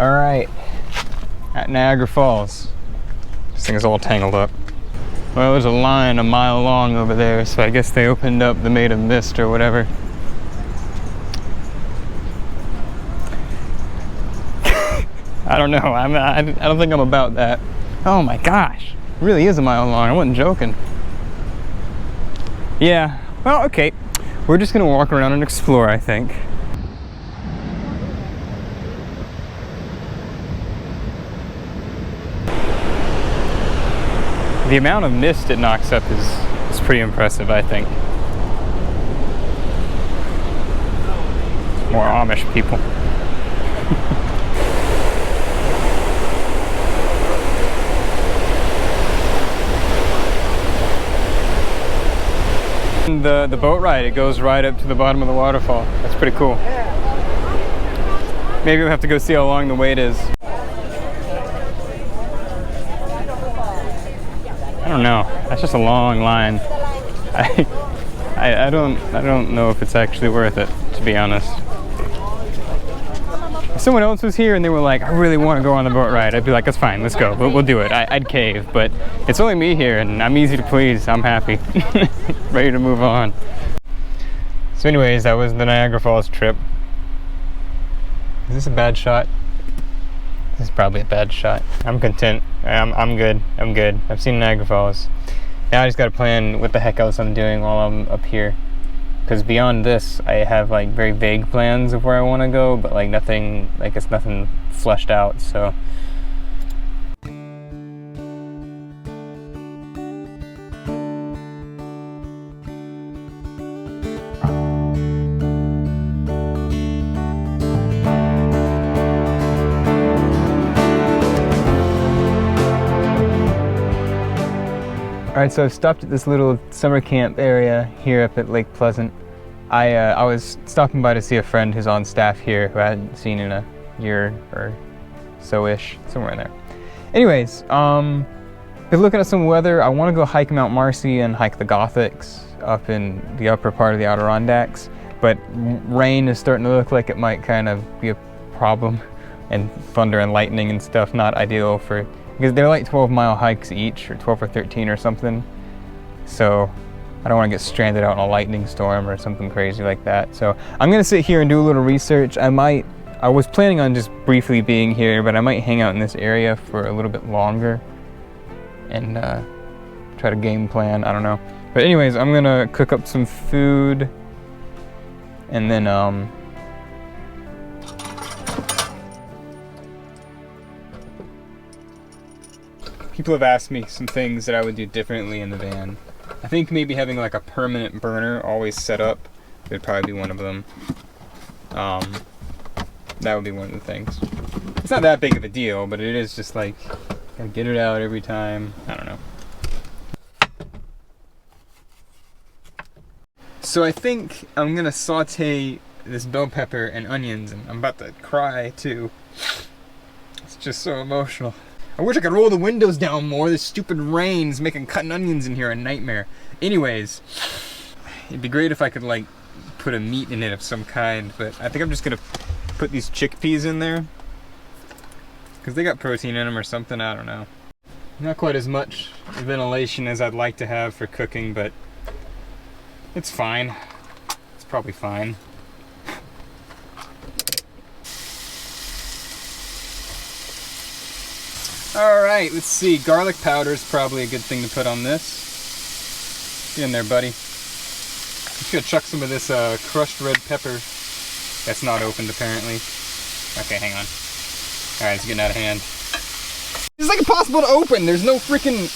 Alright, at Niagara Falls. This thing is all tangled up. Well, there's a line a mile long over there, so I guess they opened up the Made of Mist or whatever. I don't know, I don't think I'm about that. Oh my gosh, it really is a mile long, I wasn't joking. Yeah, well, okay. We're just gonna walk around and explore, I think. The amount of mist it knocks up is pretty impressive, I think. More Amish people. The boat ride, it goes right up to the bottom of the waterfall. That's pretty cool. Maybe we'll have to go see how long the wait is. I don't know. That's just a long line. I don't know if it's actually worth it, to be honest. If someone else was here and they were like, I really want to go on the boat ride, I'd be like, that's fine, let's go. We'll do it. I'd cave, but it's only me here and I'm easy to please. I'm happy. Ready to move on. So anyways, that was the Niagara Falls trip. Is this a bad shot? This is probably a bad shot. I'm content. I'm good. I'm good. I've seen Niagara Falls. Now I just got to plan what the heck else I'm doing while I'm up here. Because beyond this, I have like very vague plans of where I want to go, but like nothing, like it's nothing fleshed out, so. Alright, so I've stopped at this little summer camp area here up at Lake Pleasant. I was stopping by to see a friend who's on staff here who I hadn't seen in a year or so-ish, somewhere in there. Anyways, been looking at some weather. I want to go hike Mount Marcy and hike the Gothics up in the upper part of the Adirondacks, but rain is starting to look like it might kind of be a problem, and thunder and lightning and stuff, not ideal for, because they're like 12-mile hikes each, or 12 or 13 or something. So I don't want to get stranded out in a lightning storm or something crazy like that. So I'm going to sit here and do a little research. I was planning on just briefly being here, but I might hang out in this area for a little bit longer and try to game plan. I don't know. But anyways, I'm going to cook up some food and then people have asked me some things that I would do differently in the van. I think maybe having like a permanent burner always set up would probably be one of them. That would be one of the things. It's not that big of a deal, but it is just like, gotta get it out every time. I don't know. So I think I'm gonna saute this bell pepper and onions, and I'm about to cry too. It's just so emotional. I wish I could roll the windows down more. This stupid rain's making cutting onions in here a nightmare. Anyways, it'd be great if I could like put a meat in it of some kind, but I think I'm just gonna put these chickpeas in there because they got protein in them or something. I don't know. Not quite as much ventilation as I'd like to have for cooking, but it's fine. It's probably fine. Alright, let's see. Garlic powder is probably a good thing to put on this. Get in there, buddy. Just gonna chuck some of this crushed red pepper. That's not opened, apparently. Okay, hang on. Alright, it's getting out of hand. It's like impossible to open. There's no freaking...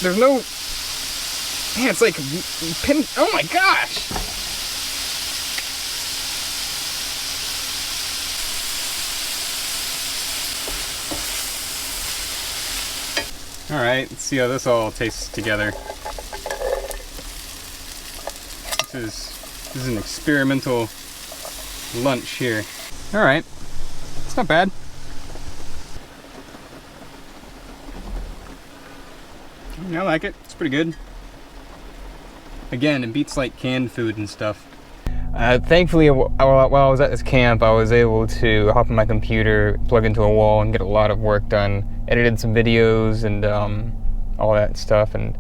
There's no... Man, it's like... Oh my gosh! Alright, let's see how this all tastes together. This is an experimental lunch here. Alright, it's not bad. I like it, it's pretty good. Again, it beats like canned food and stuff. Thankfully, while I was at this camp, I was able to hop on my computer, plug into a wall, and get a lot of work done. Edited some videos and all that stuff, and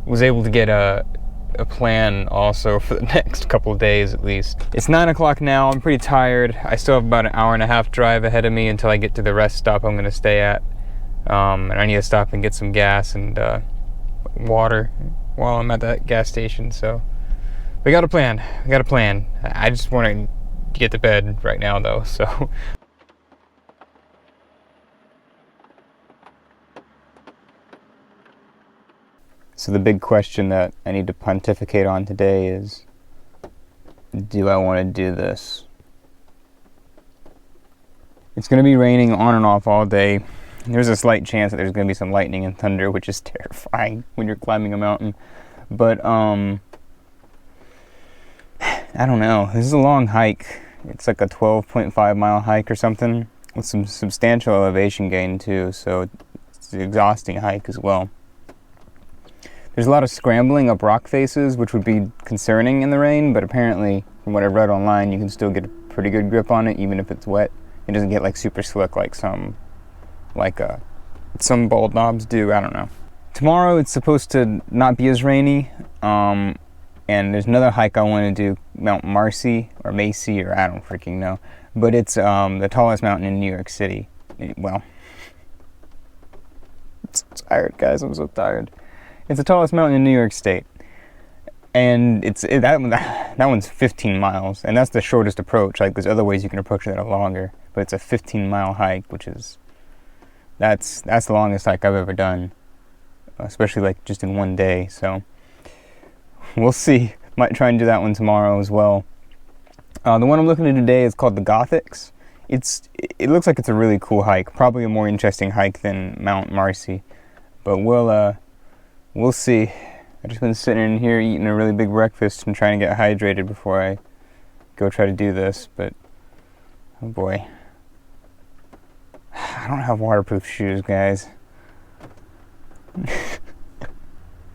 was able to get a plan also for the next couple of days at least. It's 9 o'clock now. I'm pretty tired. I still have about an hour and a half drive ahead of me until I get to the rest stop I'm going to stay at. And I need to stop and get some gas and water while I'm at that gas station. So we got a plan. I just want to get to bed right now though, so. So the big question that I need to pontificate on today is, do I want to do this? It's going to be raining on and off all day. There's a slight chance that there's going to be some lightning and thunder, which is terrifying when you're climbing a mountain. But, I don't know. This is a long hike. It's like a 12.5 mile hike or something, with some substantial elevation gain too, so it's an exhausting hike as well. There's a lot of scrambling up rock faces, which would be concerning in the rain, but apparently, from what I've read online, you can still get a pretty good grip on it, even if it's wet. It doesn't get like super slick like some bald knobs do. I don't know. Tomorrow it's supposed to not be as rainy, and there's another hike I want to do, Mount Marcy, or Macy, or I don't freaking know. But it's the tallest mountain in New York City. Well, I'm so tired, guys. I'm so tired. It's the tallest mountain in New York State, and that one's 15 miles, and that's the shortest approach. Like, there's other ways you can approach it that are longer, but it's a 15-mile hike, which is that's the longest hike I've ever done, especially like just in one day. So we'll see. Might try and do that one tomorrow as well. The one I'm looking at today is called the Gothics. It looks like it's a really cool hike, probably a more interesting hike than Mount Marcy, but we'll see. I've just been sitting in here eating a really big breakfast and trying to get hydrated before I go try to do this, but oh boy. I don't have waterproof shoes, guys.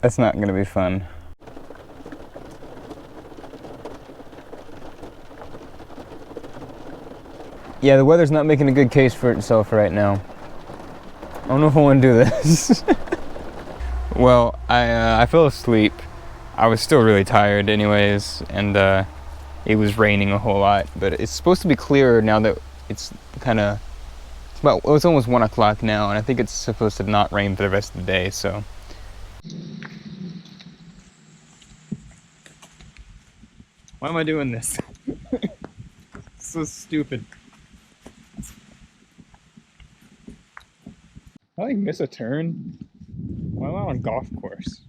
That's not gonna be fun. Yeah, the weather's not making a good case for itself right now. I don't know if I want to do this. Well, I fell asleep. I was still really tired anyways, and it was raining a whole lot, but it's supposed to be clearer now that it's it's almost 1 o'clock now, and I think it's supposed to not rain for the rest of the day, so. Why am I doing this? It's so stupid. I like miss a turn. Why am I on a golf course?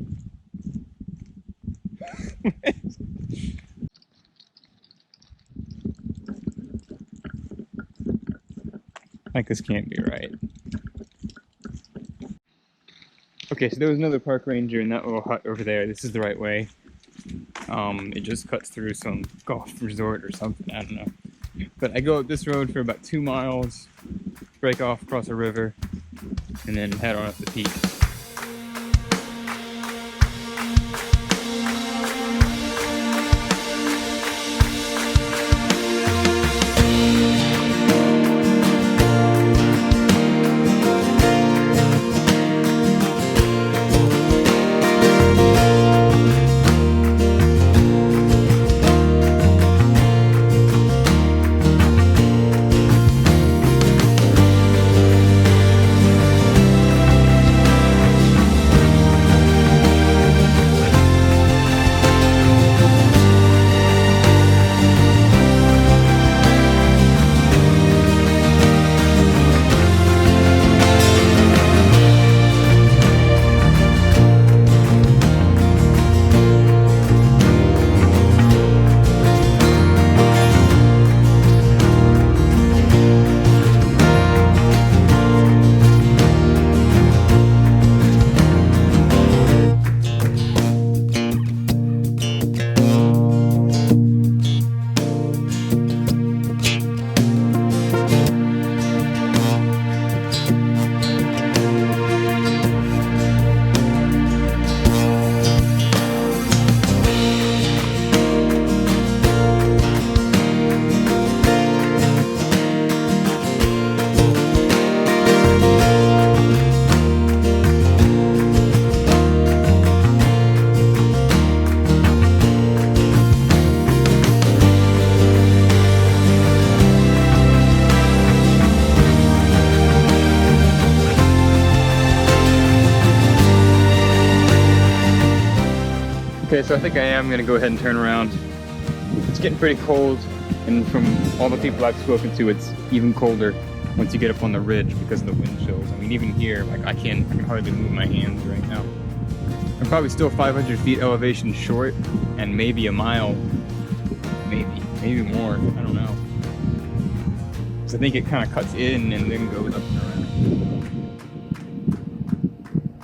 Like, this can't be right. Okay, so there was another park ranger in that little hut over there. This is the right way. It just cuts through some golf resort or something, I don't know. But I go up this road for about 2 miles, break off across a river, and then head on up the peak. Okay, so I think I am gonna go ahead and turn around. It's getting pretty cold, and from all the people I've spoken to, it's even colder once you get up on the ridge because of the wind chills. I mean, even here, like I can hardly move my hands right now. I'm probably still 500 feet elevation short, and maybe a mile, maybe more, I don't know. So I think it kind of cuts in and then goes up and around.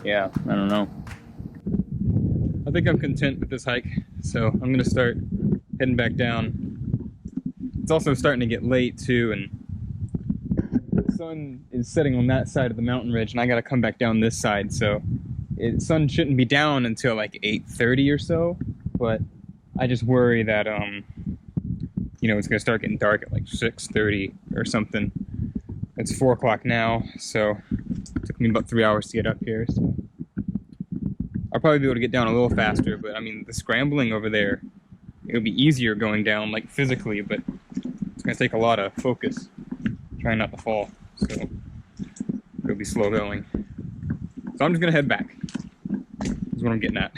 Yeah, I don't know. I think I'm content with this hike, so I'm gonna start heading back down. It's also starting to get late too, and the sun is setting on that side of the mountain ridge, and I gotta come back down this side, so the sun shouldn't be down until like 8:30 or so, but I just worry that you know, it's gonna start getting dark at like 6:30 or something. It's 4 o'clock now, so it took me about 3 hours to get up here, so I'll probably be able to get down a little faster, but I mean, the scrambling over there, it'll be easier going down, like physically, but it's gonna take a lot of focus, trying not to fall, so it'll be slow going. So I'm just gonna head back, is what I'm getting at.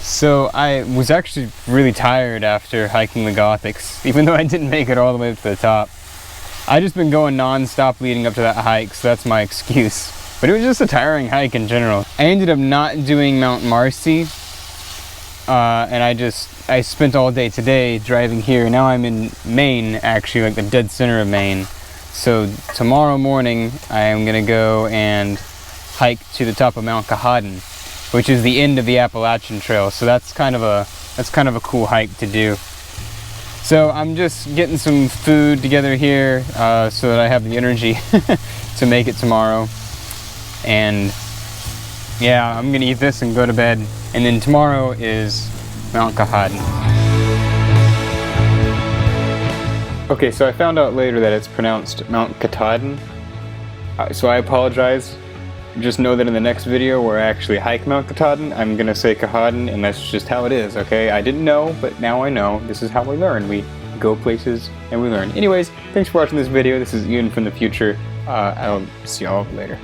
So I was actually really tired after hiking the Gothics, even though I didn't make it all the way up to the top. I just been going non-stop leading up to that hike, so that's my excuse. But it was just a tiring hike in general. I ended up not doing Mount Marcy, and I spent all day today driving here. Now I'm in Maine, actually, like the dead center of Maine. So tomorrow morning I am gonna go and hike to the top of Mount Katahdin, which is the end of the Appalachian Trail. So that's kind of a cool hike to do. So I'm just getting some food together here so that I have the energy to make it tomorrow. And yeah, I'm gonna eat this and go to bed. And then tomorrow is Mount Katahdin. Okay, so I found out later that it's pronounced Mount Katahdin. So I apologize. Just know that in the next video where I actually hike Mount Katahdin, I'm gonna say Katahdin, and that's just how it is, okay? I didn't know, but now I know. This is how we learn. We go places and we learn. Anyways, thanks for watching this video. This is Ian from the future. I'll see y'all later.